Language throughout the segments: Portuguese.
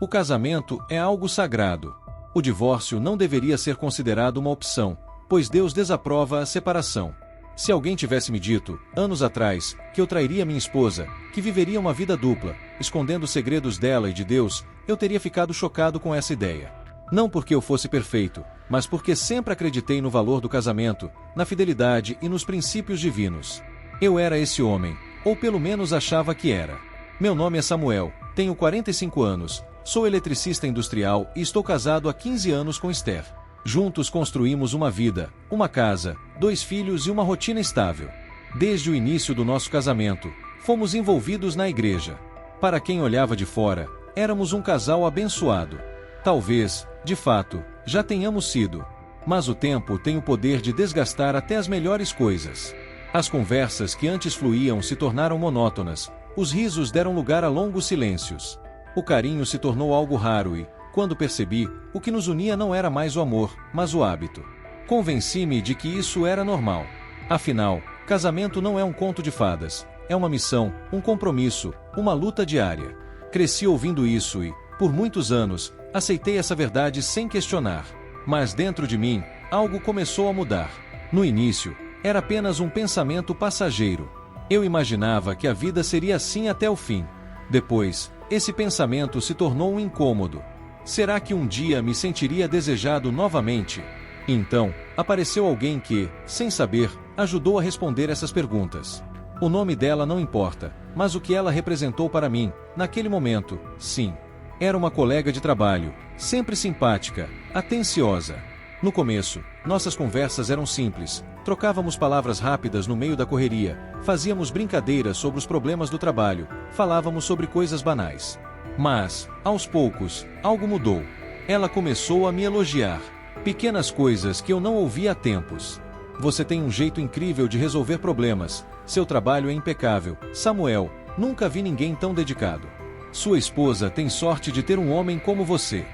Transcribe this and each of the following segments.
O casamento é algo sagrado. O divórcio não deveria ser considerado uma opção, pois Deus desaprova a separação. Se alguém tivesse me dito, anos atrás, que eu trairia minha esposa, que viveria uma vida dupla, escondendo os segredos dela e de Deus, eu teria ficado chocado com essa ideia. Não porque eu fosse perfeito, mas porque sempre acreditei no valor do casamento, na fidelidade e nos princípios divinos. Eu era esse homem, ou pelo menos achava que era. Meu nome é Samuel, tenho 45 anos, sou eletricista industrial e estou casado há 15 anos com Esther. Juntos construímos uma vida, uma casa, 2 filhos e uma rotina estável. Desde o início do nosso casamento, fomos envolvidos na igreja. Para quem olhava de fora, éramos um casal abençoado. Talvez, de fato, já tenhamos sido. Mas o tempo tem o poder de desgastar até as melhores coisas. As conversas que antes fluíam se tornaram monótonas, os risos deram lugar a longos silêncios. O carinho se tornou algo raro e, quando percebi, o que nos unia não era mais o amor, mas o hábito. Convenci-me de que isso era normal. Afinal, casamento não é um conto de fadas, é uma missão, um compromisso, uma luta diária. Cresci ouvindo isso e, por muitos anos, aceitei essa verdade sem questionar. Mas dentro de mim, algo começou a mudar. No início, era apenas um pensamento passageiro. Eu imaginava que a vida seria assim até o fim. Depois, esse pensamento se tornou um incômodo. Será que um dia me sentiria desejado novamente? Então, apareceu alguém que, sem saber, ajudou a responder essas perguntas. O nome dela não importa, mas o que ela representou para mim, naquele momento, sim. Era uma colega de trabalho, sempre simpática, atenciosa. No começo, nossas conversas eram simples, trocávamos palavras rápidas no meio da correria, fazíamos brincadeiras sobre os problemas do trabalho, falávamos sobre coisas banais. Mas, aos poucos, algo mudou. Ela começou a me elogiar. Pequenas coisas que eu não ouvia há tempos. Você tem um jeito incrível de resolver problemas. Seu trabalho é impecável. Samuel, nunca vi ninguém tão dedicado. Sua esposa tem sorte de ter um homem como você.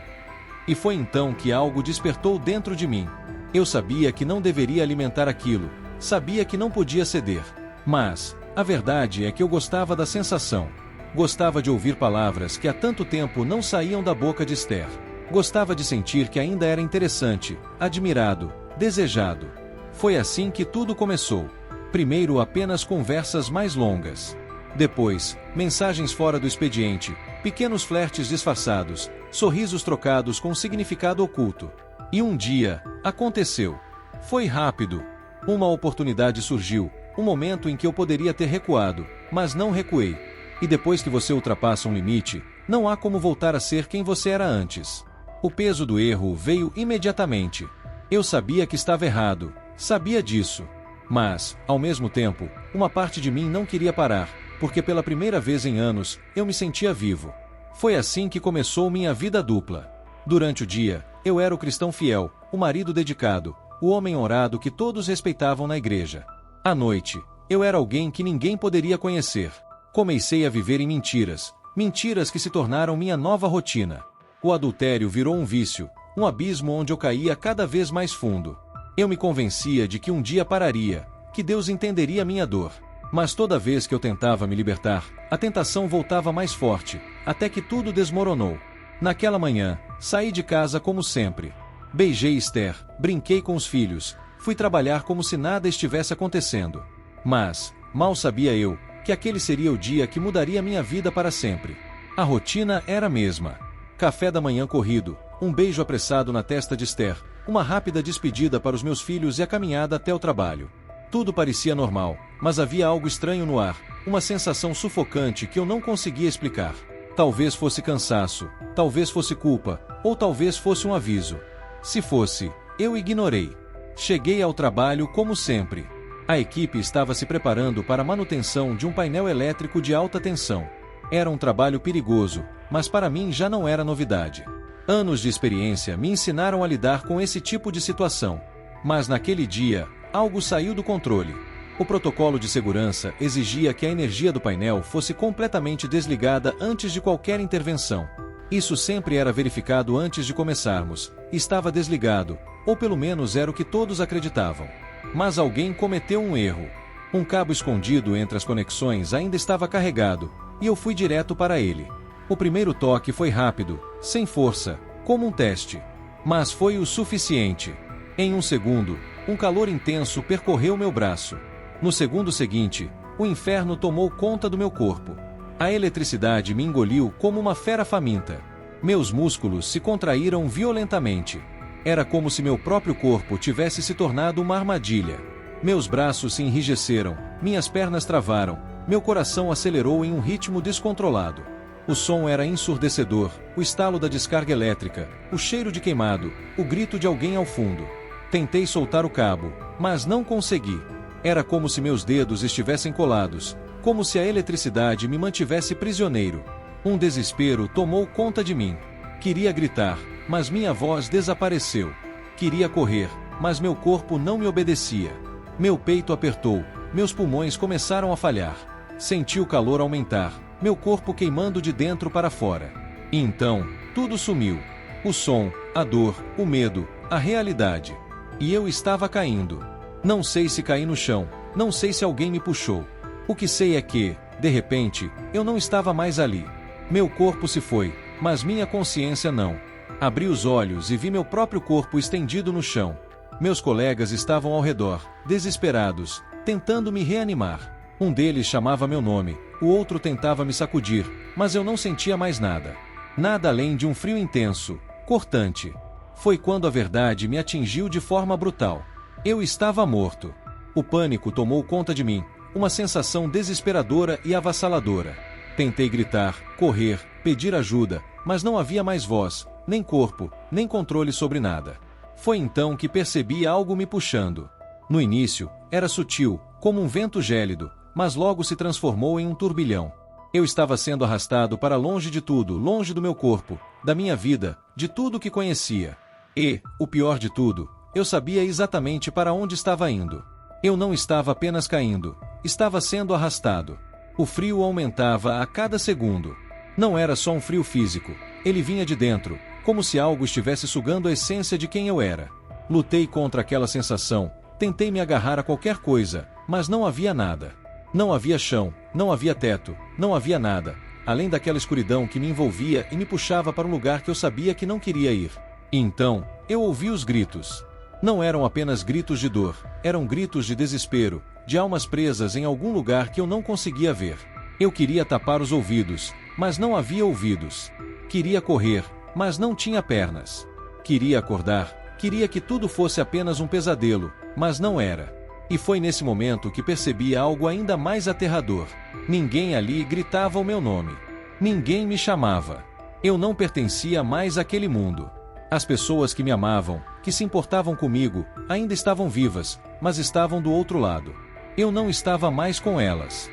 E foi então que algo despertou dentro de mim. Eu sabia que não deveria alimentar aquilo. Sabia que não podia ceder. Mas, a verdade é que eu gostava da sensação. Gostava de ouvir palavras que há tanto tempo não saíam da boca de Esther. Gostava de sentir que ainda era interessante, admirado, desejado. Foi assim que tudo começou. Primeiro apenas conversas mais longas. Depois, mensagens fora do expediente, pequenos flertes disfarçados, sorrisos trocados com significado oculto. E um dia, aconteceu. Foi rápido. Uma oportunidade surgiu, um momento em que eu poderia ter recuado, mas não recuei. E depois que você ultrapassa um limite, não há como voltar a ser quem você era antes. O peso do erro veio imediatamente. Eu sabia que estava errado, sabia disso. Mas, ao mesmo tempo, uma parte de mim não queria parar, porque pela primeira vez em anos, eu me sentia vivo. Foi assim que começou minha vida dupla. Durante o dia, eu era o cristão fiel, o marido dedicado, o homem honrado que todos respeitavam na igreja. À noite, eu era alguém que ninguém poderia conhecer. Comecei a viver em mentiras, mentiras que se tornaram minha nova rotina. O adultério virou um vício, um abismo onde eu caía cada vez mais fundo. Eu me convencia de que um dia pararia, que Deus entenderia minha dor. Mas toda vez que eu tentava me libertar, a tentação voltava mais forte, até que tudo desmoronou. Naquela manhã, saí de casa como sempre. Beijei Esther, brinquei com os filhos, fui trabalhar como se nada estivesse acontecendo. Mas, mal sabia eu, que aquele seria o dia que mudaria minha vida para sempre. A rotina era a mesma. Café da manhã corrido, um beijo apressado na testa de Esther, uma rápida despedida para os meus filhos e a caminhada até o trabalho. Tudo parecia normal, mas havia algo estranho no ar, uma sensação sufocante que eu não conseguia explicar. Talvez fosse cansaço, talvez fosse culpa, ou talvez fosse um aviso. Se fosse, eu ignorei. Cheguei ao trabalho como sempre. A equipe estava se preparando para a manutenção de um painel elétrico de alta tensão. Era um trabalho perigoso, mas para mim já não era novidade. Anos de experiência me ensinaram a lidar com esse tipo de situação. Mas naquele dia, algo saiu do controle. O protocolo de segurança exigia que a energia do painel fosse completamente desligada antes de qualquer intervenção. Isso sempre era verificado antes de começarmos. Estava desligado, ou pelo menos era o que todos acreditavam. Mas alguém cometeu um erro. Um cabo escondido entre as conexões ainda estava carregado, e eu fui direto para ele. O primeiro toque foi rápido, sem força, como um teste. Mas foi o suficiente. Em um segundo, um calor intenso percorreu meu braço. No segundo seguinte, o inferno tomou conta do meu corpo. A eletricidade me engoliu como uma fera faminta. Meus músculos se contraíram violentamente. Era como se meu próprio corpo tivesse se tornado uma armadilha. Meus braços se enrijeceram, minhas pernas travaram, meu coração acelerou em um ritmo descontrolado. O som era ensurdecedor, o estalo da descarga elétrica, o cheiro de queimado, o grito de alguém ao fundo. Tentei soltar o cabo, mas não consegui. Era como se meus dedos estivessem colados, como se a eletricidade me mantivesse prisioneiro. Um desespero tomou conta de mim. Queria gritar, mas minha voz desapareceu. Queria correr, mas meu corpo não me obedecia. Meu peito apertou, meus pulmões começaram a falhar. Senti o calor aumentar, meu corpo queimando de dentro para fora. E então, tudo sumiu. O som, a dor, o medo, a realidade. E eu estava caindo. Não sei se caí no chão, não sei se alguém me puxou. O que sei é que, de repente, eu não estava mais ali. Meu corpo se foi, mas minha consciência não. Abri os olhos e vi meu próprio corpo estendido no chão. Meus colegas estavam ao redor, desesperados, tentando me reanimar. Um deles chamava meu nome, o outro tentava me sacudir, mas eu não sentia mais nada. Nada além de um frio intenso, cortante. Foi quando a verdade me atingiu de forma brutal. Eu estava morto. O pânico tomou conta de mim, uma sensação desesperadora e avassaladora. Tentei gritar, correr, pedir ajuda, mas não havia mais voz, nem corpo, nem controle sobre nada. Foi então que percebi algo me puxando. No início, era sutil, como um vento gélido, mas logo se transformou em um turbilhão. Eu estava sendo arrastado para longe de tudo, longe do meu corpo, da minha vida, de tudo que conhecia. E, o pior de tudo, eu sabia exatamente para onde estava indo. Eu não estava apenas caindo, estava sendo arrastado. O frio aumentava a cada segundo. Não era só um frio físico, ele vinha de dentro, como se algo estivesse sugando a essência de quem eu era. Lutei contra aquela sensação, tentei me agarrar a qualquer coisa, mas não havia nada. Não havia chão, não havia teto, não havia nada, além daquela escuridão que me envolvia e me puxava para um lugar que eu sabia que não queria ir. E então, eu ouvi os gritos. Não eram apenas gritos de dor, eram gritos de desespero, de almas presas em algum lugar que eu não conseguia ver. Eu queria tapar os ouvidos, mas não havia ouvidos. Queria correr, mas não tinha pernas. Queria acordar, queria que tudo fosse apenas um pesadelo, mas não era. E foi nesse momento que percebi algo ainda mais aterrador. Ninguém ali gritava o meu nome. Ninguém me chamava. Eu não pertencia mais àquele mundo. As pessoas que me amavam, que se importavam comigo, ainda estavam vivas, mas estavam do outro lado. Eu não estava mais com elas.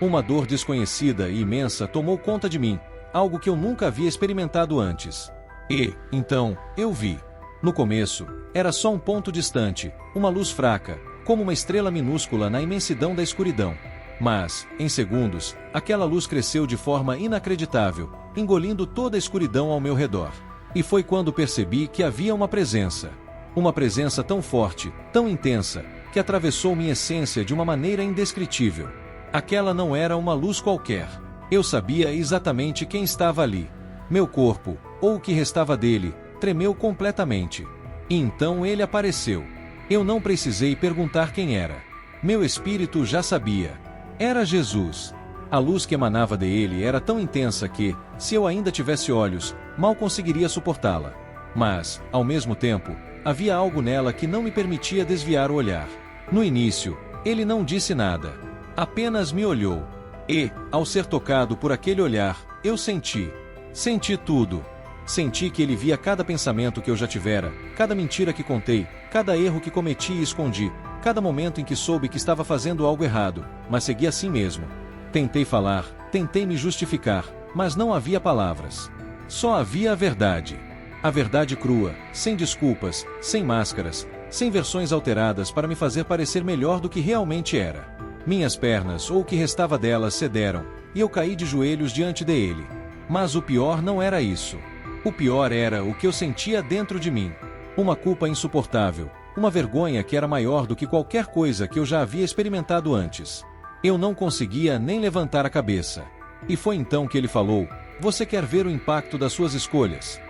Uma dor desconhecida e imensa tomou conta de mim, algo que eu nunca havia experimentado antes. E, então, eu vi. No começo, era só um ponto distante, uma luz fraca, como uma estrela minúscula na imensidão da escuridão. Mas, em segundos, aquela luz cresceu de forma inacreditável, engolindo toda a escuridão ao meu redor. E foi quando percebi que havia uma presença. Uma presença tão forte, tão intensa, que atravessou minha essência de uma maneira indescritível. Aquela não era uma luz qualquer. Eu sabia exatamente quem estava ali. Meu corpo, ou o que restava dele, tremeu completamente. E então ele apareceu. Eu não precisei perguntar quem era. Meu espírito já sabia. Era Jesus. A luz que emanava dele era tão intensa que, se eu ainda tivesse olhos, mal conseguiria suportá-la. Mas, ao mesmo tempo, havia algo nela que não me permitia desviar o olhar. No início, ele não disse nada. Apenas me olhou. E, ao ser tocado por aquele olhar, eu senti. Senti tudo. Senti que ele via cada pensamento que eu já tivera, cada mentira que contei, cada erro que cometi e escondi, cada momento em que soube que estava fazendo algo errado, mas segui assim mesmo. Tentei falar, tentei me justificar, mas não havia palavras. Só havia a verdade. A verdade crua, sem desculpas, sem máscaras, sem versões alteradas para me fazer parecer melhor do que realmente era. Minhas pernas ou o que restava delas cederam, e eu caí de joelhos diante dele. Mas o pior não era isso. O pior era o que eu sentia dentro de mim. Uma culpa insuportável, uma vergonha que era maior do que qualquer coisa que eu já havia experimentado antes. Eu não conseguia nem levantar a cabeça. E foi então que ele falou: Você quer ver o impacto das suas escolhas?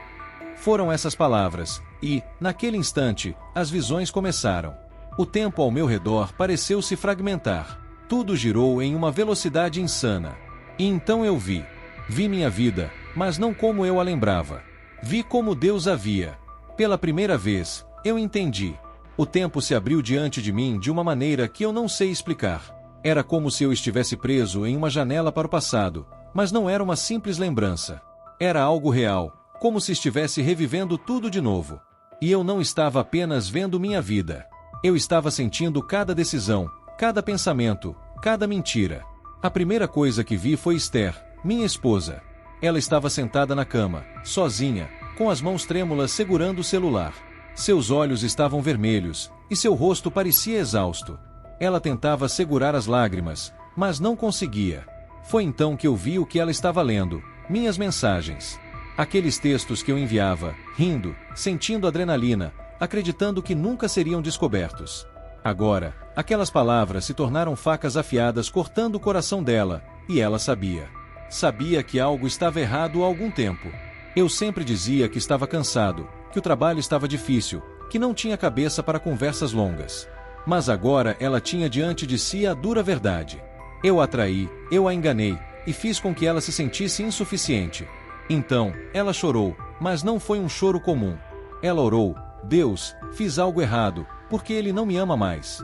Foram essas palavras, e, naquele instante, as visões começaram. O tempo ao meu redor pareceu se fragmentar. Tudo girou em uma velocidade insana. E então eu vi. Vi minha vida, mas não como eu a lembrava. Vi como Deus a via. Pela primeira vez, eu entendi. O tempo se abriu diante de mim de uma maneira que eu não sei explicar. Era como se eu estivesse preso em uma janela para o passado, mas não era uma simples lembrança. Era algo real, como se estivesse revivendo tudo de novo. E eu não estava apenas vendo minha vida. Eu estava sentindo cada decisão, cada pensamento, cada mentira. A primeira coisa que vi foi Esther, minha esposa. Ela estava sentada na cama, sozinha, com as mãos trêmulas segurando o celular. Seus olhos estavam vermelhos, e seu rosto parecia exausto. Ela tentava segurar as lágrimas, mas não conseguia. Foi então que eu vi o que ela estava lendo, minhas mensagens. Aqueles textos que eu enviava, rindo, sentindo adrenalina, acreditando que nunca seriam descobertos. Agora, aquelas palavras se tornaram facas afiadas cortando o coração dela, e ela sabia. Sabia que algo estava errado há algum tempo. Eu sempre dizia que estava cansado, que o trabalho estava difícil, que não tinha cabeça para conversas longas. Mas agora ela tinha diante de si a dura verdade. Eu a traí, eu a enganei, e fiz com que ela se sentisse insuficiente. Então, ela chorou, mas não foi um choro comum. Ela orou: Deus, fiz algo errado, porque ele não me ama mais.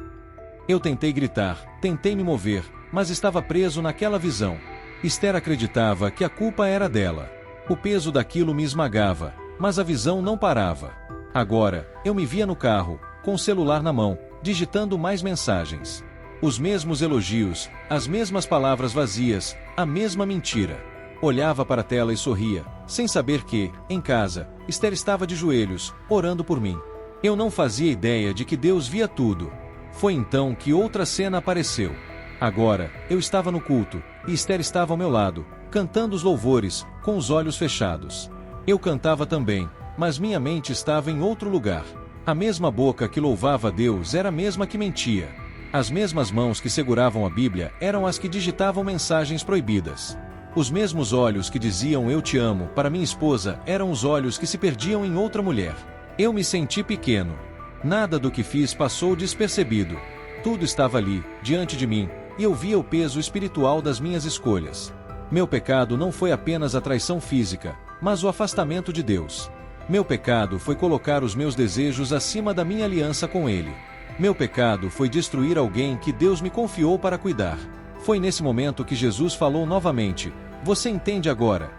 Eu tentei gritar, tentei me mover, mas estava preso naquela visão. Esther acreditava que a culpa era dela. O peso daquilo me esmagava, mas a visão não parava. Agora, eu me via no carro, com o celular na mão, digitando mais mensagens. Os mesmos elogios, as mesmas palavras vazias, a mesma mentira. Olhava para a tela e sorria, sem saber que, em casa, Esther estava de joelhos, orando por mim. Eu não fazia ideia de que Deus via tudo. Foi então que outra cena apareceu. Agora, eu estava no culto, e Esther estava ao meu lado, cantando os louvores, com os olhos fechados. Eu cantava também, mas minha mente estava em outro lugar. A mesma boca que louvava a Deus era a mesma que mentia. As mesmas mãos que seguravam a Bíblia eram as que digitavam mensagens proibidas. Os mesmos olhos que diziam "eu te amo" para minha esposa eram os olhos que se perdiam em outra mulher. Eu me senti pequeno. Nada do que fiz passou despercebido. Tudo estava ali, diante de mim, e eu via o peso espiritual das minhas escolhas. Meu pecado não foi apenas a traição física, mas o afastamento de Deus. Meu pecado foi colocar os meus desejos acima da minha aliança com Ele. Meu pecado foi destruir alguém que Deus me confiou para cuidar. Foi nesse momento que Jesus falou novamente: "Você entende agora?"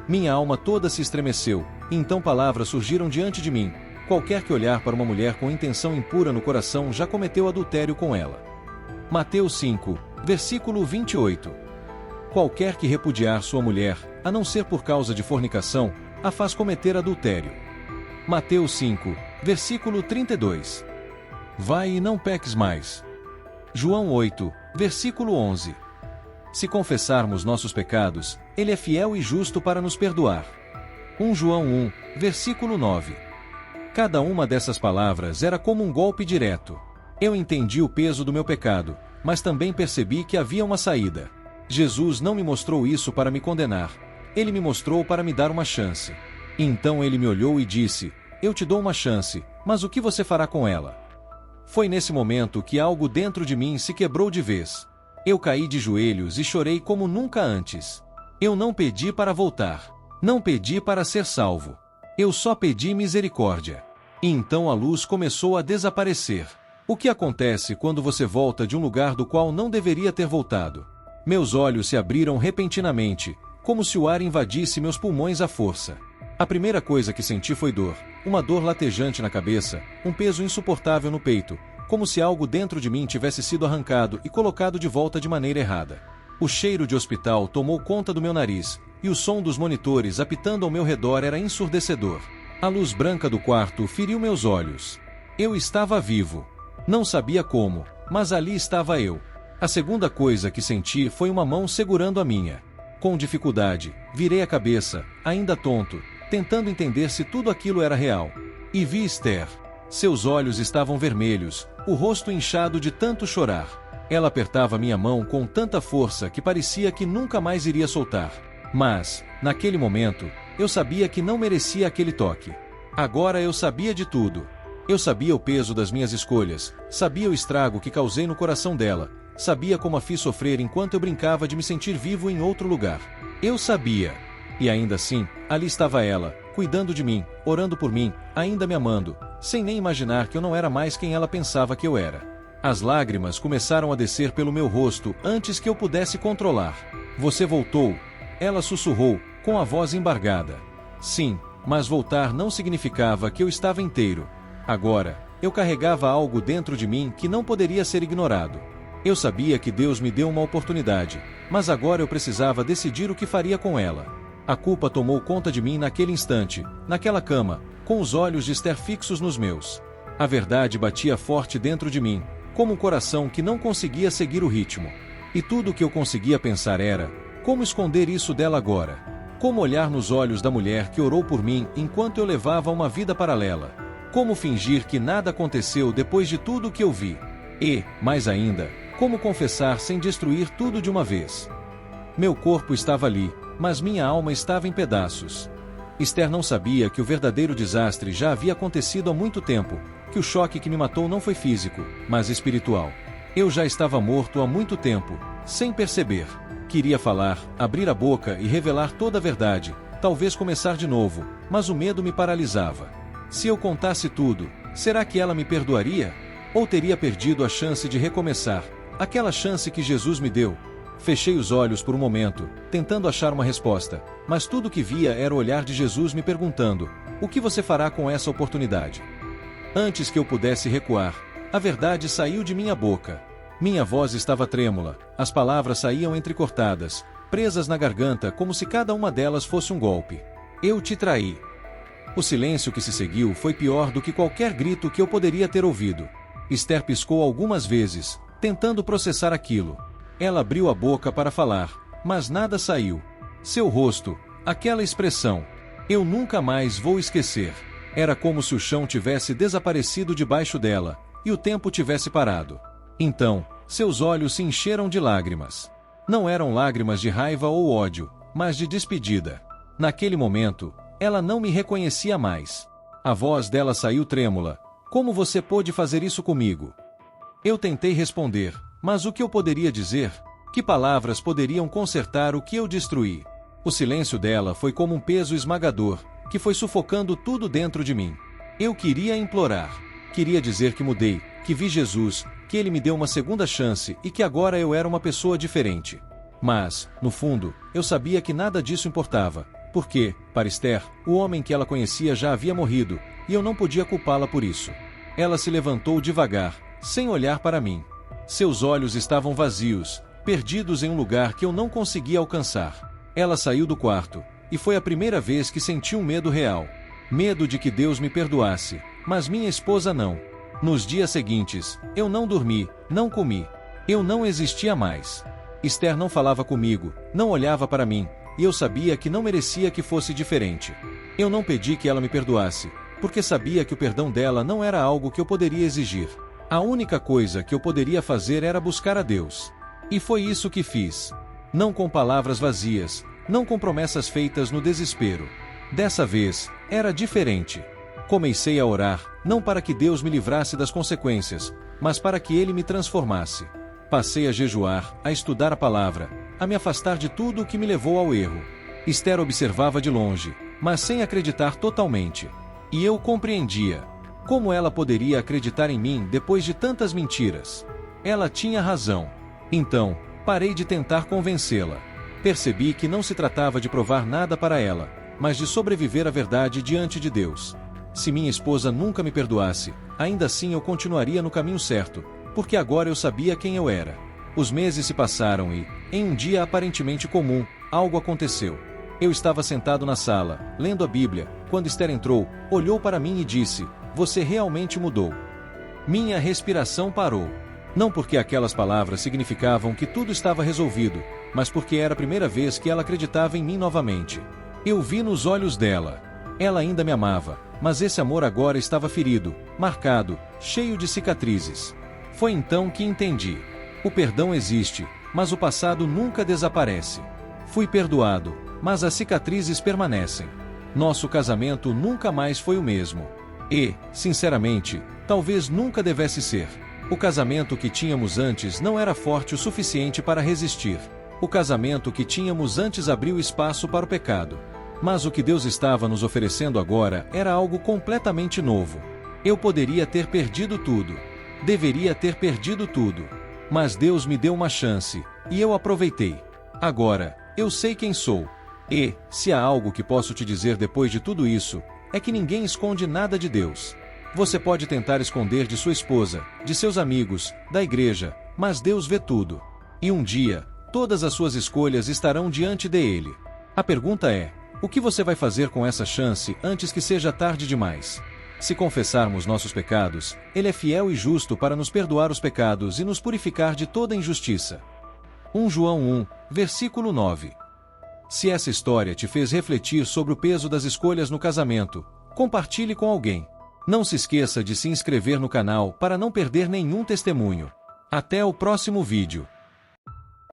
Minha alma toda se estremeceu, e então palavras surgiram diante de mim: "Qualquer que olhar para uma mulher com intenção impura no coração já cometeu adultério com ela." Mateus 5, versículo 28. Qualquer que repudiar sua mulher, a não ser por causa de fornicação, a faz cometer adultério. Mateus 5, versículo 32. Vai e não peques mais. João 8, versículo 11. Se confessarmos nossos pecados, Ele é fiel e justo para nos perdoar. 1 João 1, versículo 9. Cada uma dessas palavras era como um golpe direto. Eu entendi o peso do meu pecado, mas também percebi que havia uma saída. Jesus não me mostrou isso para me condenar. Ele me mostrou para me dar uma chance. Então ele me olhou e disse: "Eu te dou uma chance, mas o que você fará com ela?" Foi nesse momento que algo dentro de mim se quebrou de vez. Eu caí de joelhos e chorei como nunca antes. Eu não pedi para voltar. Não pedi para ser salvo. Eu só pedi misericórdia. E então a luz começou a desaparecer. O que acontece quando você volta de um lugar do qual não deveria ter voltado? Meus olhos se abriram repentinamente, como se o ar invadisse meus pulmões à força. A primeira coisa que senti foi dor, uma dor latejante na cabeça, um peso insuportável no peito, como se algo dentro de mim tivesse sido arrancado e colocado de volta de maneira errada. O cheiro de hospital tomou conta do meu nariz, e o som dos monitores apitando ao meu redor era ensurdecedor. A luz branca do quarto feriu meus olhos. Eu estava vivo. Não sabia como, mas ali estava eu. A segunda coisa que senti foi uma mão segurando a minha. Com dificuldade, virei a cabeça, ainda tonto, tentando entender se tudo aquilo era real. E vi Esther. Seus olhos estavam vermelhos, o rosto inchado de tanto chorar. Ela apertava minha mão com tanta força que parecia que nunca mais iria soltar. Mas, naquele momento, eu sabia que não merecia aquele toque. Agora eu sabia de tudo. Eu sabia o peso das minhas escolhas, sabia o estrago que causei no coração dela, sabia como a fiz sofrer enquanto eu brincava de me sentir vivo em outro lugar. Eu sabia. E ainda assim, ali estava ela, cuidando de mim, orando por mim, ainda me amando, sem nem imaginar que eu não era mais quem ela pensava que eu era. As lágrimas começaram a descer pelo meu rosto antes que eu pudesse controlar. Você voltou. Ela sussurrou, com a voz embargada. Sim, mas voltar não significava que eu estava inteiro. Agora, eu carregava algo dentro de mim que não poderia ser ignorado. Eu sabia que Deus me deu uma oportunidade, mas agora eu precisava decidir o que faria com ela. A culpa tomou conta de mim naquele instante, naquela cama, com os olhos de Esther fixos nos meus. A verdade batia forte dentro de mim, como um coração que não conseguia seguir o ritmo. E tudo o que eu conseguia pensar era: como esconder isso dela agora? Como olhar nos olhos da mulher que orou por mim enquanto eu levava uma vida paralela? Como fingir que nada aconteceu depois de tudo o que eu vi? E, mais ainda, como confessar sem destruir tudo de uma vez? Meu corpo estava ali, mas minha alma estava em pedaços. Esther não sabia que o verdadeiro desastre já havia acontecido há muito tempo, que o choque que me matou não foi físico, mas espiritual. Eu já estava morto há muito tempo, sem perceber. Queria falar, abrir a boca e revelar toda a verdade, talvez começar de novo, mas o medo me paralisava. Se eu contasse tudo, será que ela me perdoaria? Ou teria perdido a chance de recomeçar, aquela chance que Jesus me deu? Fechei os olhos por um momento, tentando achar uma resposta, mas tudo que via era o olhar de Jesus me perguntando: o que você fará com essa oportunidade? Antes que eu pudesse recuar, a verdade saiu de minha boca. Minha voz estava trêmula, as palavras saíam entrecortadas, presas na garganta como se cada uma delas fosse um golpe. Eu te traí. O silêncio que se seguiu foi pior do que qualquer grito que eu poderia ter ouvido. Esther piscou algumas vezes, tentando processar aquilo. Ela abriu a boca para falar, mas nada saiu. Seu rosto, aquela expressão, eu nunca mais vou esquecer. Era como se o chão tivesse desaparecido debaixo dela, e o tempo tivesse parado. Então, seus olhos se encheram de lágrimas. Não eram lágrimas de raiva ou ódio, mas de despedida. Naquele momento, ela não me reconhecia mais. A voz dela saiu trêmula. Como você pôde fazer isso comigo? Eu tentei responder, mas o que eu poderia dizer? Que palavras poderiam consertar o que eu destruí? O silêncio dela foi como um peso esmagador, que foi sufocando tudo dentro de mim. Eu queria implorar. Queria dizer que mudei, que vi Jesus, que ele me deu uma segunda chance e que agora eu era uma pessoa diferente. Mas, no fundo, eu sabia que nada disso importava, porque, para Esther, o homem que ela conhecia já havia morrido, e eu não podia culpá-la por isso. Ela se levantou devagar, sem olhar para mim. Seus olhos estavam vazios, perdidos em um lugar que eu não conseguia alcançar. Ela saiu do quarto, e foi a primeira vez que senti um medo real. Medo de que Deus me perdoasse, mas minha esposa não. Nos dias seguintes, eu não dormi, não comi. Eu não existia mais. Esther não falava comigo, não olhava para mim, e eu sabia que não merecia que fosse diferente. Eu não pedi que ela me perdoasse, porque sabia que o perdão dela não era algo que eu poderia exigir. A única coisa que eu poderia fazer era buscar a Deus. E foi isso que fiz. Não com palavras vazias, não com promessas feitas no desespero. Dessa vez, era diferente. Comecei a orar, não para que Deus me livrasse das consequências, mas para que Ele me transformasse. Passei a jejuar, a estudar a palavra, a me afastar de tudo o que me levou ao erro. Esther observava de longe, mas sem acreditar totalmente. E eu compreendia. Como ela poderia acreditar em mim depois de tantas mentiras? Ela tinha razão. Então, parei de tentar convencê-la. Percebi que não se tratava de provar nada para ela, mas de sobreviver à verdade diante de Deus. Se minha esposa nunca me perdoasse, ainda assim eu continuaria no caminho certo, porque agora eu sabia quem eu era. Os meses se passaram e, em um dia aparentemente comum, algo aconteceu. Eu estava sentado na sala, lendo a Bíblia, quando Esther entrou, olhou para mim e disse: "Você realmente mudou." Minha respiração parou. Não porque aquelas palavras significavam que tudo estava resolvido, mas porque era a primeira vez que ela acreditava em mim novamente. Eu vi nos olhos dela. Ela ainda me amava, mas esse amor agora estava ferido, marcado, cheio de cicatrizes. Foi então que entendi. O perdão existe, mas o passado nunca desaparece. Fui perdoado, mas as cicatrizes permanecem. Nosso casamento nunca mais foi o mesmo. E, sinceramente, talvez nunca devesse ser. O casamento que tínhamos antes não era forte o suficiente para resistir. O casamento que tínhamos antes abriu espaço para o pecado. Mas o que Deus estava nos oferecendo agora era algo completamente novo. Eu poderia ter perdido tudo. Deveria ter perdido tudo. Mas Deus me deu uma chance, e eu aproveitei. Agora, eu sei quem sou. E, se há algo que posso te dizer depois de tudo isso, é que ninguém esconde nada de Deus. Você pode tentar esconder de sua esposa, de seus amigos, da igreja, mas Deus vê tudo. E um dia, todas as suas escolhas estarão diante dele. A pergunta é: o que você vai fazer com essa chance antes que seja tarde demais? Se confessarmos nossos pecados, Ele é fiel e justo para nos perdoar os pecados e nos purificar de toda injustiça. 1 João 1, versículo 9. Se essa história te fez refletir sobre o peso das escolhas no casamento, compartilhe com alguém. Não se esqueça de se inscrever no canal para não perder nenhum testemunho. Até o próximo vídeo.